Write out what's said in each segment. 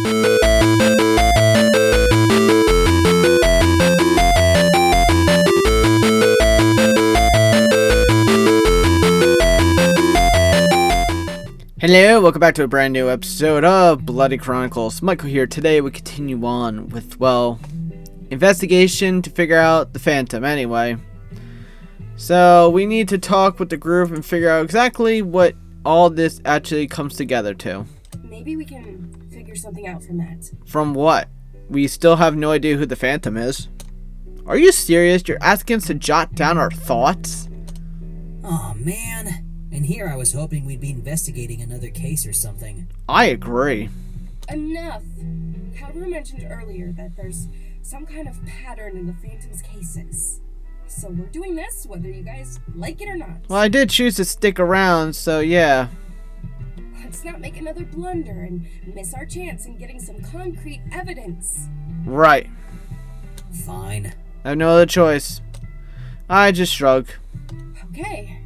Hello, welcome back to a brand new episode of Bloody Chronicles. Michael here. Today we continue on with, investigation to figure out the Phantom anyway. So we need to talk with the group and figure out exactly what all this actually comes together to. Maybe we can figure something out from that. From what? We still have no idea who the Phantom is. Are you serious? You're asking us to jot down our thoughts? Oh man. And here I was hoping we'd be investigating another case or something. I agree. Enough! Calvin mentioned earlier that there's some kind of pattern in the Phantom's cases. So we're doing this whether you guys like it or not. Well, I did choose to stick around, so yeah. Let's not make another blunder and miss our chance in getting some concrete evidence. Right. Fine. I have no other choice. I just shrug. Okay.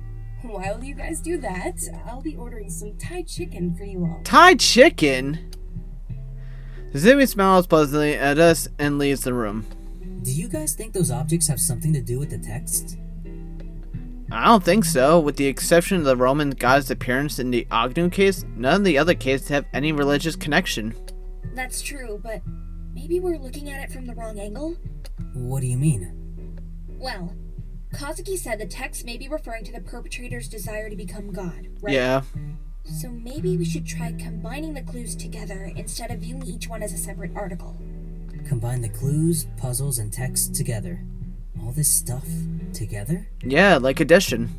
While you guys do that, I'll be ordering some Thai chicken for you all. Thai chicken? Zimmy smiles pleasantly at us and leaves the room. Do you guys think those objects have something to do with the text? I don't think so. With the exception of the Roman god's appearance in the Agnew case, none of the other cases have any religious connection. That's true, but maybe we're looking at it from the wrong angle? What do you mean? Well, Kazuki said the text may be referring to the perpetrator's desire to become God, right? Yeah. So maybe we should try combining the clues together instead of viewing each one as a separate article. Combine the clues, puzzles, and text together. All this stuff together? Yeah, like addition.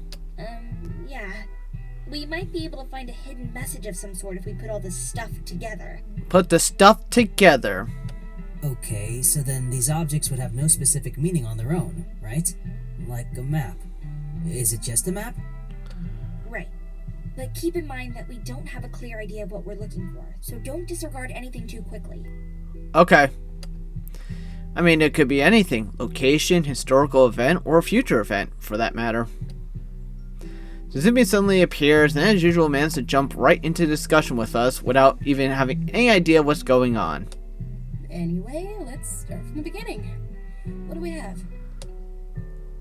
Yeah. We might be able to find a hidden message of some sort if we put all this stuff together. Put the stuff together. Okay, so then these objects would have no specific meaning on their own, right? Like a map. Is it just a map? Right. But keep in mind that we don't have a clear idea of what we're looking for, so don't disregard anything too quickly. Okay. I mean, it could be anything. Location, historical event, or a future event, for that matter. Zimmy suddenly appears and as usual manages to jump right into discussion with us without even having any idea what's going on. Anyway, let's start from the beginning. What do we have?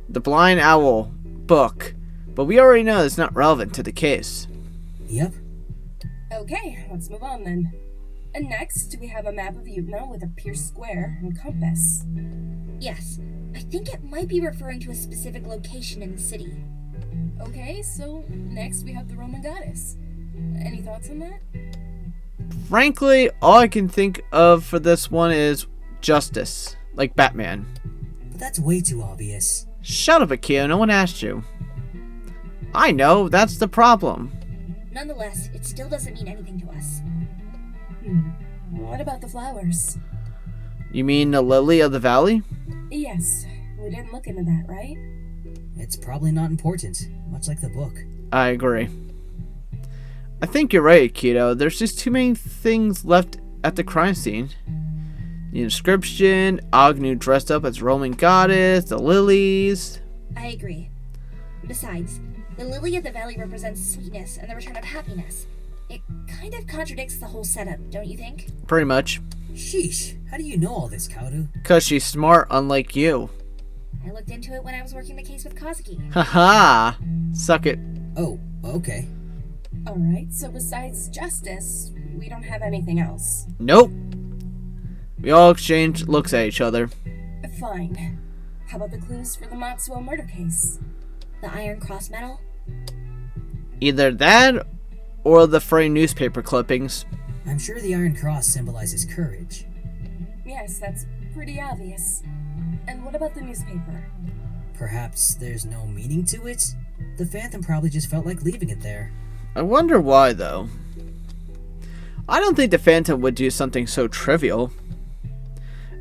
The Blind Owl book, but we already know it's not relevant to the case. Yep. Okay, let's move on then. And next, we have a map of Utna with a pierced square and compass. Yes, I think it might be referring to a specific location in the city. Okay, so next we have the Roman goddess. Any thoughts on that? Frankly, all I can think of for this one is justice, like Batman. But that's way too obvious. Shut up, Akio, no one asked you. I know, that's the problem. Nonetheless, it still doesn't mean anything to us. What about the flowers? You mean the lily of the valley? Yes, we didn't look into that, right? It's probably not important, much like the book. I agree. I think you're right, Akito. There's just too many things left at the crime scene. The inscription, Agnew dressed up as Roman goddess, the lilies. I agree. Besides, the lily of the valley represents sweetness and the return of happiness. It kind of contradicts the whole setup, don't you think? Pretty much. Sheesh, how do you know all this, Kaoru? 'Cause she's smart, unlike you. I looked into it when I was working the case with Kazuki. Haha! Suck it. Oh, okay. Alright, so besides justice, we don't have anything else. Nope. We all exchange looks at each other. Fine. How about the clues for the Matsuo murder case? The Iron Cross medal? Either that, or the frayed newspaper clippings. I'm sure the Iron Cross symbolizes courage. Yes, that's pretty obvious. And what about the newspaper? Perhaps there's no meaning to it? The Phantom probably just felt like leaving it there. I wonder why, though. I don't think the Phantom would do something so trivial.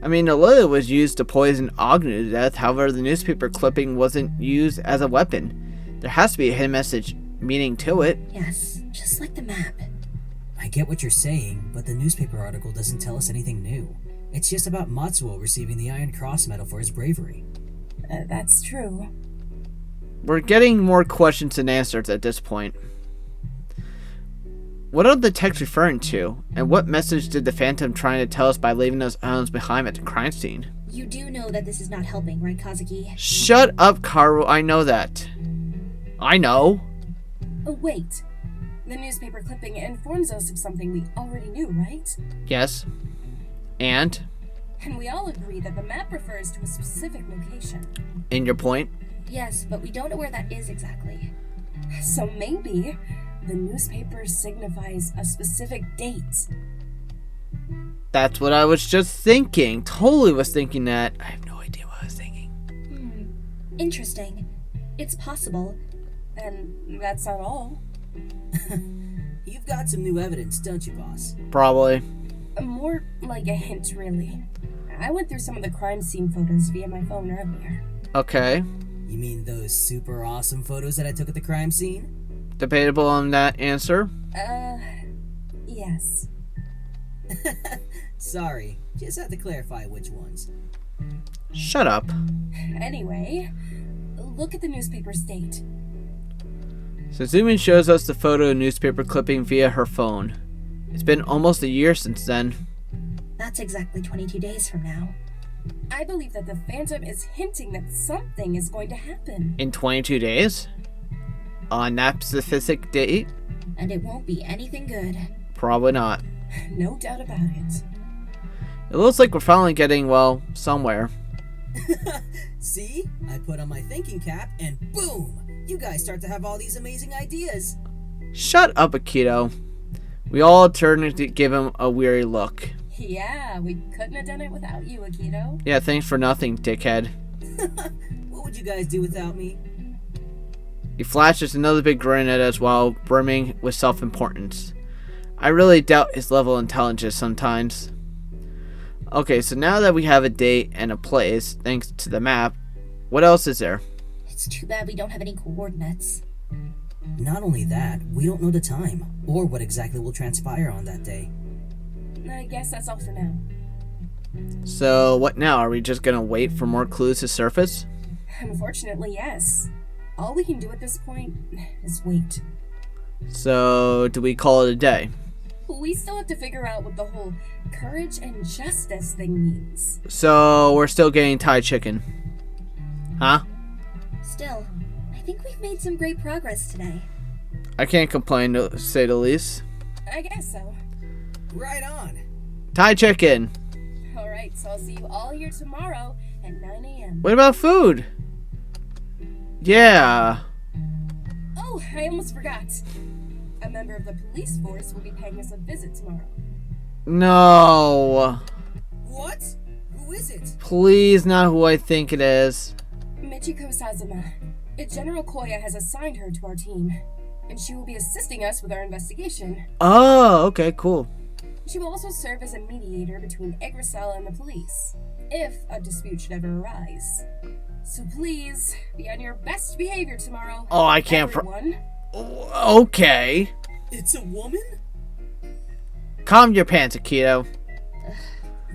I mean, the lily was used to poison Agnew to death, however, the newspaper clipping wasn't used as a weapon. There has to be a hidden message meaning to it. Yes, just like the map. I get what you're saying, but the newspaper article doesn't tell us anything new. It's just about Matsuo receiving the Iron Cross medal for his bravery. That's true. We're getting more questions than answers at this point. What are the texts referring to? And what message did the Phantom trying to tell us by leaving those items behind at the crime scene? You do know that this is not helping, right, Kazuki? Shut up, Karu. I know that. I know. Oh, wait. The newspaper clipping informs us of something we already knew, right? Yes. And? And we all agree that the map refers to a specific location. In your point? Yes, but we don't know where that is exactly. So maybe the newspaper signifies a specific date. That's what I was just thinking. Totally was thinking that. I have no idea what I was thinking. Interesting. It's possible. And that's not all. You've got some new evidence, don't you, boss? Probably. More like a hint, really. I went through some of the crime scene photos via my phone earlier. Okay. You mean those super awesome photos that I took at the crime scene? Debatable on that answer. Yes. Sorry, just had to clarify which ones. Shut up. Anyway, look at the newspaper's date. So Zoomin shows us the photo newspaper clipping via her phone. It's been almost a year since then. That's exactly 22 days from now. I believe that the Phantom is hinting that something is going to happen. In 22 days? On that specific date? And it won't be anything good. Probably not. No doubt about it. It looks like we're finally getting, well, somewhere. See? I put on my thinking cap and boom! You guys start to have all these amazing ideas. Shut up, Akito. We all turned to give him a weary look. Yeah, we couldn't have done it without you, Akito. Yeah, thanks for nothing, dickhead. What would you guys do without me? He flashes another big grin at us while brimming with self-importance. I really doubt his level of intelligence sometimes. Okay, so now that we have a date and a place, thanks to the map, what else is there? It's too bad we don't have any coordinates. Not only that, we don't know the time, or what exactly will transpire on that day. I guess that's all for now. So, what now? Are we just gonna wait for more clues to surface? Unfortunately, yes. All we can do at this point is wait. So, do we call it a day? We still have to figure out what the whole courage and justice thing means. So, we're still getting Thai chicken. Huh? Still, I think we've made some great progress today. I can't complain, to say the least. I guess so. Right on! Thai chicken! Alright, so I'll see you all here tomorrow at 9 a.m. What about food? Yeah. Oh, I almost forgot. A member of the police force will be paying us a visit tomorrow. No. What? Who is it? Please, not who I think it is. Michiko Sazuma. General Koya has assigned her to our team, and she will be assisting us with our investigation. Oh, okay, cool. She will also serve as a mediator between Yggdrasil and the police, if a dispute should ever arise. So please, be on your best behavior tomorrow. Oh, I can't everyone. Okay. It's a woman? Calm your pants, Akito.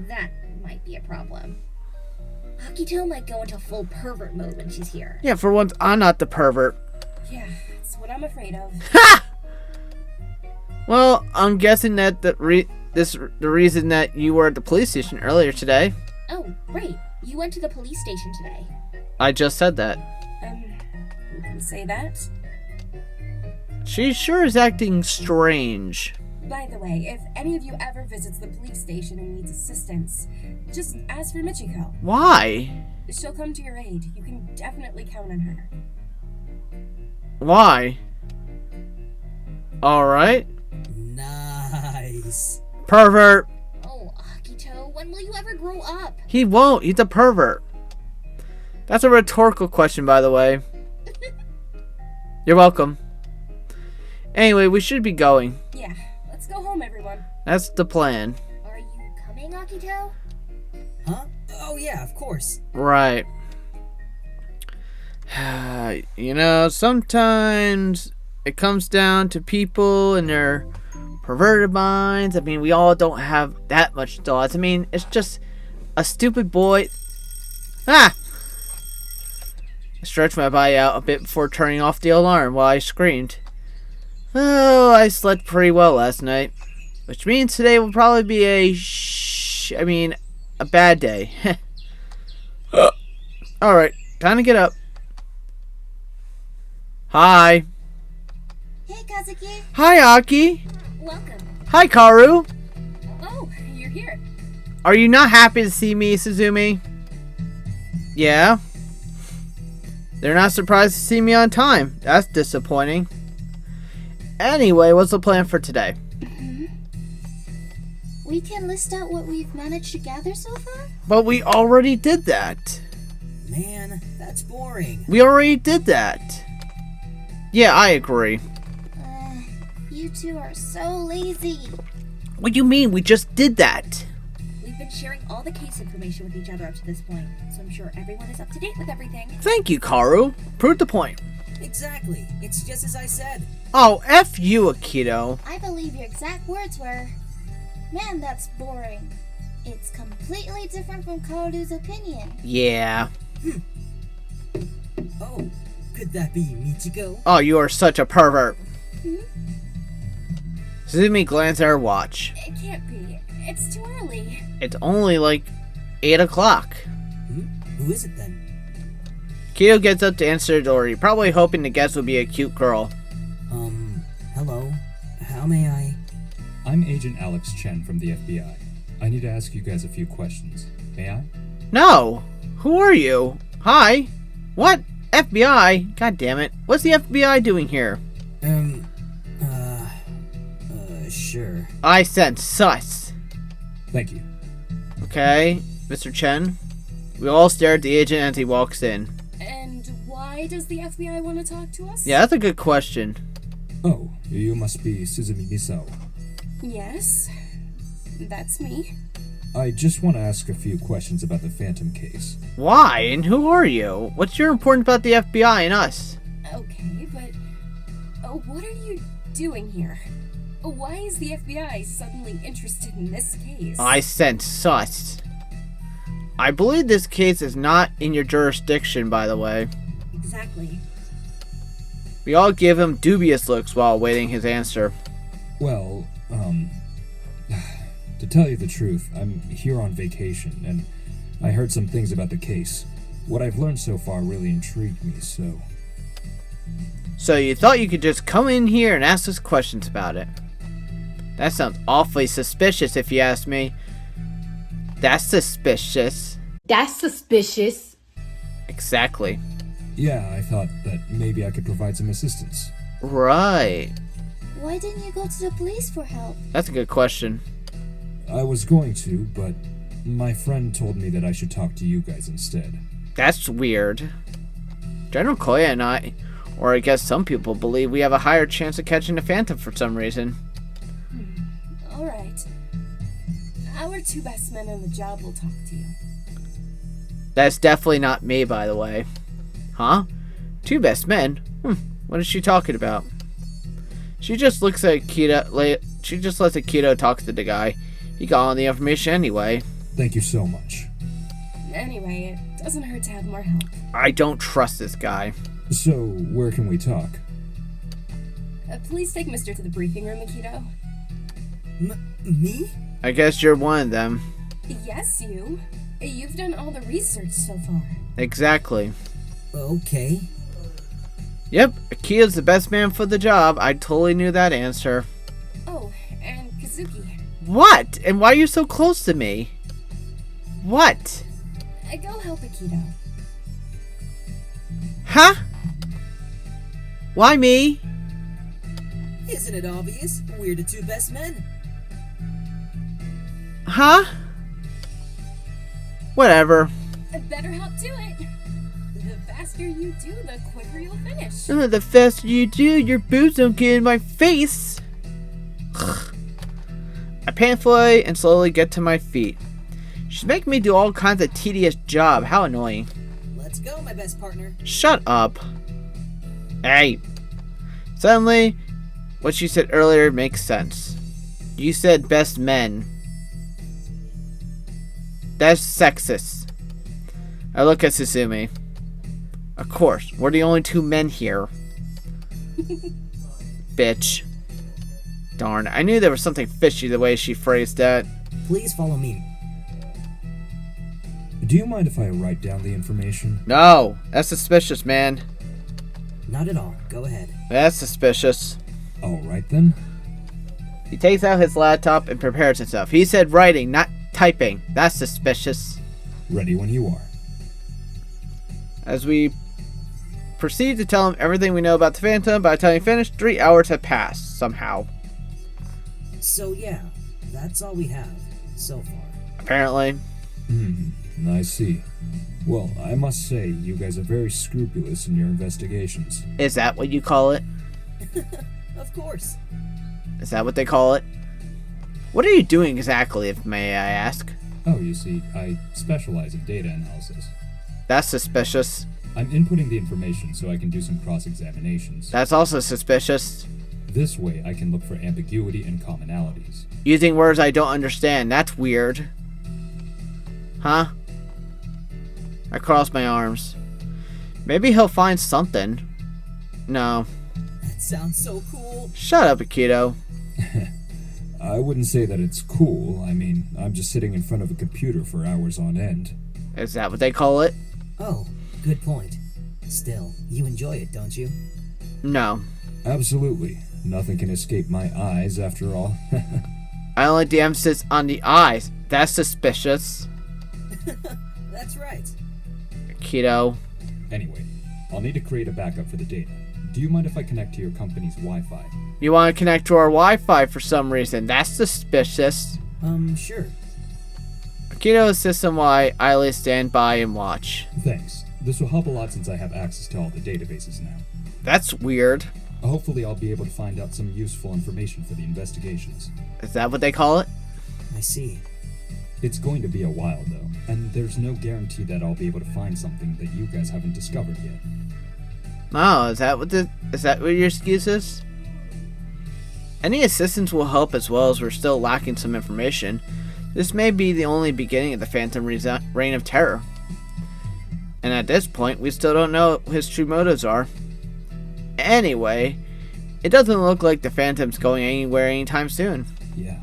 That might be a problem. Akito might go into full pervert mode when she's here. Yeah, for once, I'm not the pervert. Yeah, that's what I'm afraid of. Ha! Well, I'm guessing that the reason that you were at the police station earlier today. Oh, right. You went to the police station today. I just said that. You can say that. She sure is acting strange. By the way, if any of you ever visits the police station and needs assistance, just ask for Michiko. Why? She'll come to your aid. You can definitely count on her. Why? Alright. Nice. Pervert. Oh, Akito, when will you ever grow up? He won't. He's a pervert. That's a rhetorical question, by the way. You're welcome. Anyway, we should be going. Yeah, let's go home, everyone. That's the plan. Are you coming, Akito? Huh? Oh yeah, of course. Right. You know, sometimes it comes down to people and their perverted minds. I mean, we all don't have that much thoughts. I mean, it's just a stupid boy. Ah! I stretched my body out a bit before turning off the alarm while I screamed. Oh, I slept pretty well last night. Which means today will probably be a bad day. Alright, time to get up. Hi. Hey, Kazuki. Hi, Aki. Welcome. Hi, Karu. Oh, you're here. Are you not happy to see me, Suzumi? Yeah? They're not surprised to see me on time. That's disappointing. Anyway, what's the plan for today? We can list out what we've managed to gather so far? But we already did that. Man, that's boring. We already did that. Yeah, I agree. You two are so lazy. What do you mean? We just did that. We've been sharing all the case information with each other up to this point, so I'm sure everyone is up to date with everything. Thank you, Karu. Prove the point. Exactly. It's just as I said. Oh, F you, Akito. I believe your exact words were, "Man, that's boring." It's completely different from Kaoru's opinion. Yeah. Oh, could that be Michiko? Oh, you are such a pervert. Suzumi glanced at her watch. It can't be. It's too early. It's only like 8 o'clock. Who is it then? Akito gets up to answer the door. You're probably hoping the guest would be a cute girl. Hello. How may I? I'm Agent Alex Chen from the FBI. I need to ask you guys a few questions. May I? No. Who are you? Hi. What? FBI? God damn it. What's the FBI doing here? Sure. I sense sus. Thank you. Okay, Mr. Chen. We all stare at the agent as he walks in. And why does the FBI want to talk to us? Yeah, that's a good question. Oh, you must be Suzumi Misao. Yes, that's me. I just want to ask a few questions about the Phantom case. Why? And who are you? What's your important about the FBI and us? Okay, but what are you doing here? Why is the FBI suddenly interested in this case? I sense sus. I believe this case is not in your jurisdiction, by the way. Exactly. We all give him dubious looks while awaiting his answer. Well, to tell you the truth, I'm here on vacation, and I heard some things about the case. What I've learned so far really intrigued me, so... So you thought you could just come in here and ask us questions about it? That sounds awfully suspicious if you ask me. That's suspicious. That's suspicious. Exactly. Yeah, I thought that maybe I could provide some assistance. Right. Why didn't you go to the police for help? That's a good question. I was going to, but my friend told me that I should talk to you guys instead. That's weird. General Koya and I, or I guess some people, believe we have a higher chance of catching the Phantom for some reason. Alright. Our two best men on the job will talk to you. That's definitely not me, by the way. Huh? Two best men? What is she talking about? She just looks at Akito. She just lets Akito talk to the guy. He got all the information anyway. Thank you so much. Anyway, it doesn't hurt to have more help. I don't trust this guy. So, where can we talk? Please take Mr. to the briefing room, Akito. Me? I guess you're one of them. Yes, you. You've done all the research so far. Exactly. Okay. Yep, Akito's the best man for the job. I totally knew that answer. Oh, and Kazuki. What? And why are you so close to me? What? Go help Akito. Huh? Why me? Isn't it obvious? We're the two best men. Huh? Whatever. Better hop to it. The faster you do, the quicker you'll finish. The faster you do, your boobs don't get in my face. I painfully and slowly get to my feet. She's making me do all kinds of tedious job. How annoying. Let's go, my best partner. Shut up. Hey. Suddenly, what she said earlier makes sense. You said best men. That's sexist. I look at Susumi. Of course, we're the only two men here. bitch. Darn, I knew there was something fishy the way she phrased that. Please follow me. Do you mind if I write down the information? No, that's suspicious, man. Not at all. Go ahead. That's suspicious. Alright then. He takes out his laptop and prepares himself. He said writing, not typing. That's suspicious. Ready when you are. As we proceed to tell him everything we know about the Phantom, by the time he finished, 3 hours had passed, somehow. So yeah, that's all we have so far. Apparently. I see. Well, I must say, you guys are very scrupulous in your investigations. Is that what you call it? Of course. Is that what they call it? What are you doing exactly, if may I ask? Oh, you see, I specialize in data analysis. That's suspicious. I'm inputting the information so I can do some cross-examinations. That's also suspicious. This way, I can look for ambiguity and commonalities. Using words I don't understand. That's weird. Huh? I cross my arms. Maybe he'll find something. No. That sounds so cool. Shut up, Akito. I wouldn't say that it's cool. I mean, I'm just sitting in front of a computer for hours on end. Is that what they call it? Oh, good point. Still, you enjoy it, don't you? No. Absolutely. Nothing can escape my eyes, after all. I only the emphasis on the eyes. That's suspicious. That's right. Akito. Anyway, I'll need to create a backup for the data. Do you mind if I connect to your company's Wi-Fi? You want to connect to our Wi-Fi for some reason. That's suspicious. Sure. Akito assists him while I idly stand by and watch. Thanks. This will help a lot since I have access to all the databases now. That's weird. Hopefully I'll be able to find out some useful information for the investigations. Is that what they call it? I see. It's going to be a while though, and there's no guarantee that I'll be able to find something that you guys haven't discovered yet. Oh, is that what your excuse is? Any assistance will help as well as we're still lacking some information. This may be the only beginning of the Phantom reign of terror. And at this point, we still don't know what his true motives are. Anyway, it doesn't look like the Phantom's going anywhere anytime soon. Yeah.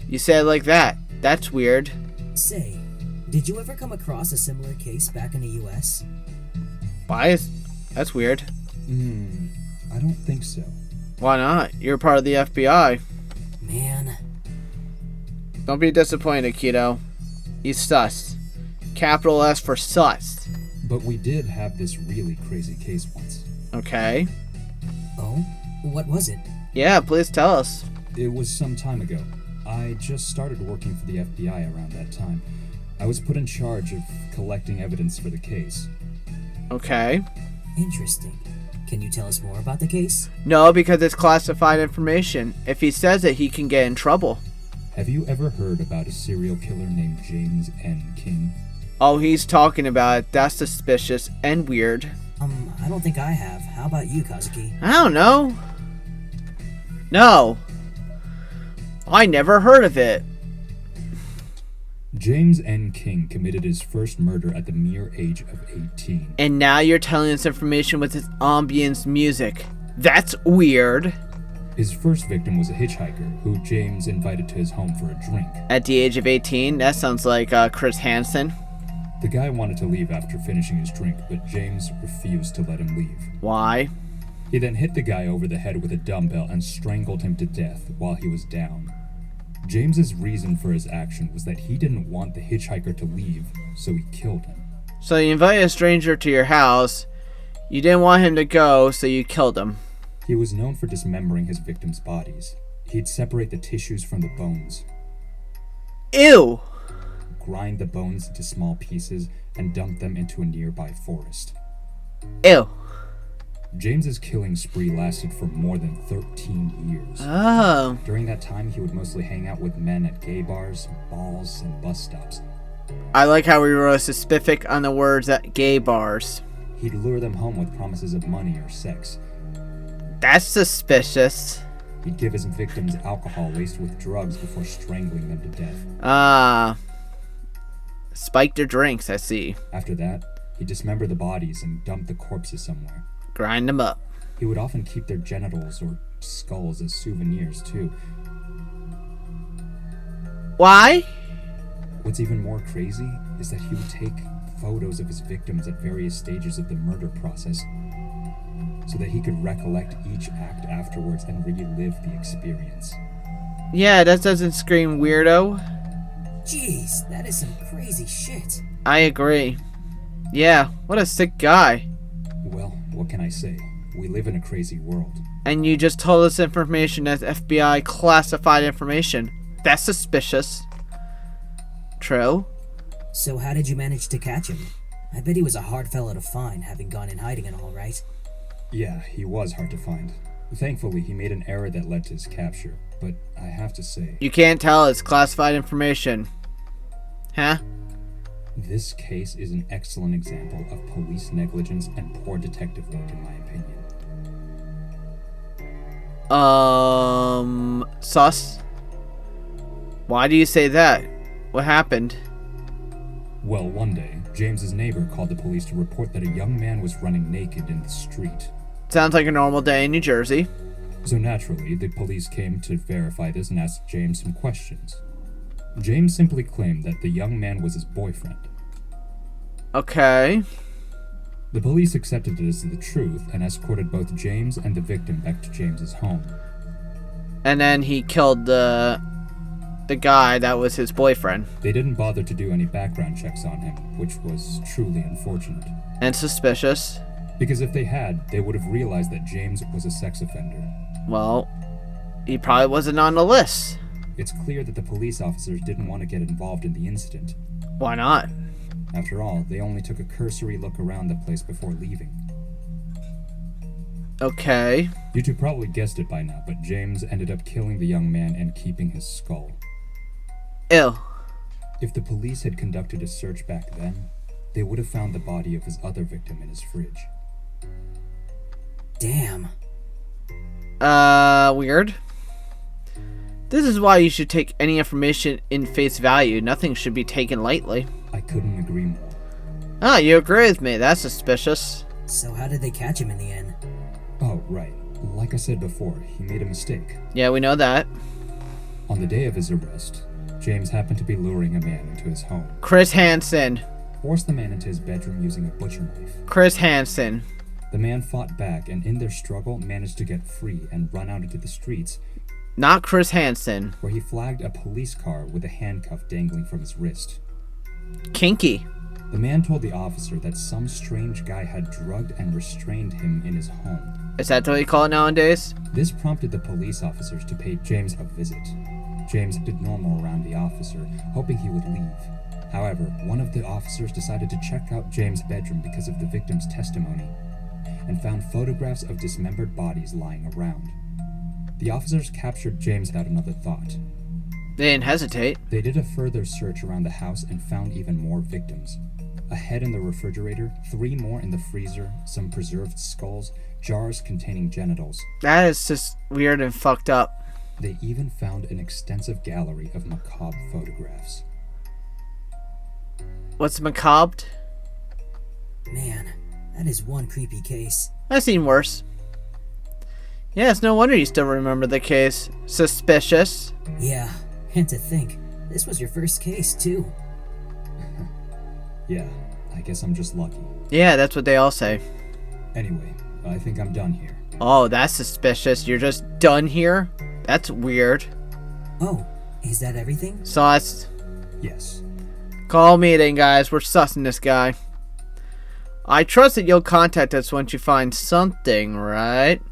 You say it like that. That's weird. Say, did you ever come across a similar case back in the US? That's weird. I don't think so. Why not? You're part of the FBI. Man. Don't be disappointed, Keto. He's sus. Capital S for sus. But we did have this really crazy case once. Okay. Oh? What was it? Yeah, please tell us. It was some time ago. I just started working for the FBI around that time. I was put in charge of collecting evidence for the case. Okay. Interesting. Can you tell us more about the case? No, because it's classified information. If he says it, he can get in trouble. Have you ever heard about a serial killer named James N. King? Oh, he's talking about it. That's suspicious and weird. I don't think I have. How about you, Kazuki? I don't know. No. I never heard of it. James N. King committed his first murder at the mere age of 18. And now you're telling us information with his ambience music. That's weird. His first victim was a hitchhiker who James invited to his home for a drink. At the age of 18? That sounds like Chris Hansen. The guy wanted to leave after finishing his drink, but James refused to let him leave. Why? He then hit the guy over the head with a dumbbell and strangled him to death while he was down. James's reason for his action was that he didn't want the hitchhiker to leave, so he killed him. So you invited a stranger to your house. You didn't want him to go, so you killed him. He was known for dismembering his victims' bodies. He'd separate the tissues from the bones, Ew! grind the bones into small pieces, and dump them into a nearby forest. Ew. James's killing spree lasted for more than 13 years. Oh. During that time, he would mostly hang out with men at gay bars, balls, and bus stops. I like how we were specific on the words at gay bars. He'd lure them home with promises of money or sex. That's suspicious. He'd give his victims alcohol laced with drugs before strangling them to death. Spike their drinks, I see. After that, he'd dismember the bodies and dump the corpses somewhere. Grind them up. He would often keep their genitals or skulls as souvenirs, too. Why? What's even more crazy is that he would take photos of his victims at various stages of the murder process so that he could recollect each act afterwards and relive the experience. Yeah, that doesn't scream weirdo. Jeez, that is some crazy shit. I agree. Yeah, what a sick guy. Well, what can I say? We live in a crazy world. And you just told us information as FBI classified information. That's suspicious. True. So how did you manage to catch him? I bet he was a hard fellow to find, having gone in hiding and all, right? Yeah, he was hard to find. Thankfully, he made an error that led to his capture, but I have to say... You can't tell it's classified information. Huh? This case is an excellent example of police negligence and poor detective work, in my opinion. Sus? Why do you say that? What happened? Well, one day, James's neighbor called the police to report that a young man was running naked in the street. Sounds like a normal day in New Jersey. So naturally, the police came to verify this and asked James some questions. James simply claimed that the young man was his boyfriend. Okay. The police accepted it as the truth and escorted both James and the victim back to James's home. And then he killed the guy that was his boyfriend. They didn't bother to do any background checks on him, which was truly unfortunate. And suspicious. Because if they had, they would have realized that James was a sex offender. Well, he probably wasn't on the list. It's clear that the police officers didn't want to get involved in the incident. Why not? After all, they only took a cursory look around the place before leaving. Okay. You two probably guessed it by now, but James ended up killing the young man and keeping his skull. Ew. If the police had conducted a search back then, they would have found the body of his other victim in his fridge. Damn. Weird. This is why you should take any information in face value. Nothing should be taken lightly. I couldn't agree more. Ah, you agree with me. That's suspicious. So how did they catch him in the end? Oh, right. Like I said before, he made a mistake. Yeah, we know that. On the day of his arrest, James happened to be luring a man into his home. Chris Hansen. Forced the man into his bedroom using a butcher knife. Chris Hansen. The man fought back and in their struggle managed to get free and run out into the streets, Not Chris Hansen. where he flagged a police car with a handcuff dangling from his wrist. Kinky. The man told the officer that some strange guy had drugged and restrained him in his home. Is that what you call it nowadays? This prompted the police officers to pay James a visit. James did normal around the officer, hoping he would leave. However, one of the officers decided to check out James' bedroom because of the victim's testimony, and found photographs of dismembered bodies lying around. The officers captured James without another thought. They didn't hesitate. They did a further search around the house and found even more victims. A head in the refrigerator, 3 more in the freezer, some preserved skulls, jars containing genitals. That is just weird and fucked up. They even found an extensive gallery of macabre photographs. What's macabre? Man, that is one creepy case. I've seen worse. Yeah, it's no wonder you still remember the case. Suspicious. Yeah, and to think, this was your first case, too. Yeah, I guess I'm just lucky. Yeah, that's what they all say. Anyway, I think I'm done here. Oh, that's suspicious. You're just done here? That's weird. Oh, is that everything? Sus. Yes. Call meeting, guys. We're sussing this guy. I trust that you'll contact us once you find something, right?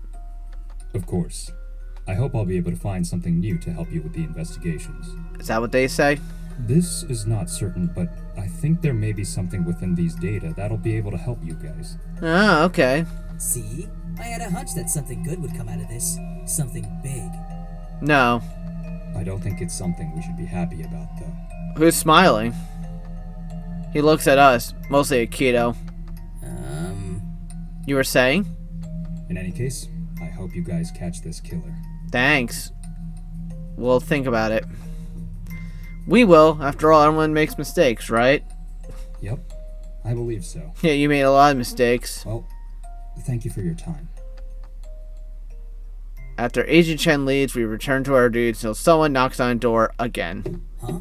Of course. I hope I'll be able to find something new to help you with the investigations. Is that what they say? This is not certain, but I think there may be something within these data that'll be able to help you guys. Ah, okay. See? I had a hunch that something good would come out of this. Something big. No. I don't think it's something we should be happy about, though. Who's smiling? He looks at us, mostly at Keto. You were saying? In any case, I hope you guys catch this killer. Thanks. We'll think about it. We will. After all, everyone makes mistakes, right? Yep, I believe so. Yeah, you made a lot of mistakes. Well, thank you for your time. After Agent Chen leaves, we return to our duties until someone knocks on the door again. Huh?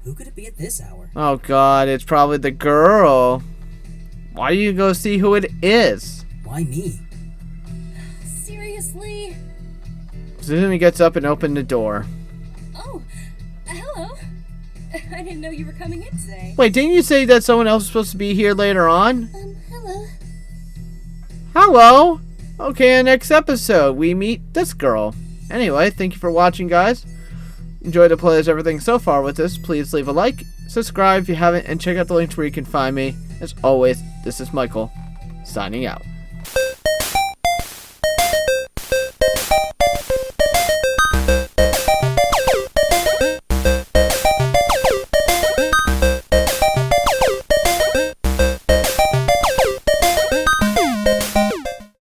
Who could it be at this hour? Oh god, it's probably the girl. Why do you go see who it is? Why me? Seriously? Suzumi gets up and opens the door. Oh, hello. I didn't know you were coming in today. Wait, didn't you say that someone else was supposed to be here later on? Hello. Hello! Okay, next episode, we meet this girl. Anyway, thank you for watching, guys. Enjoyed the playlist, everything so far with this. Please leave a like, subscribe if you haven't, and check out the links where you can find me. As always, this is Michael, signing out.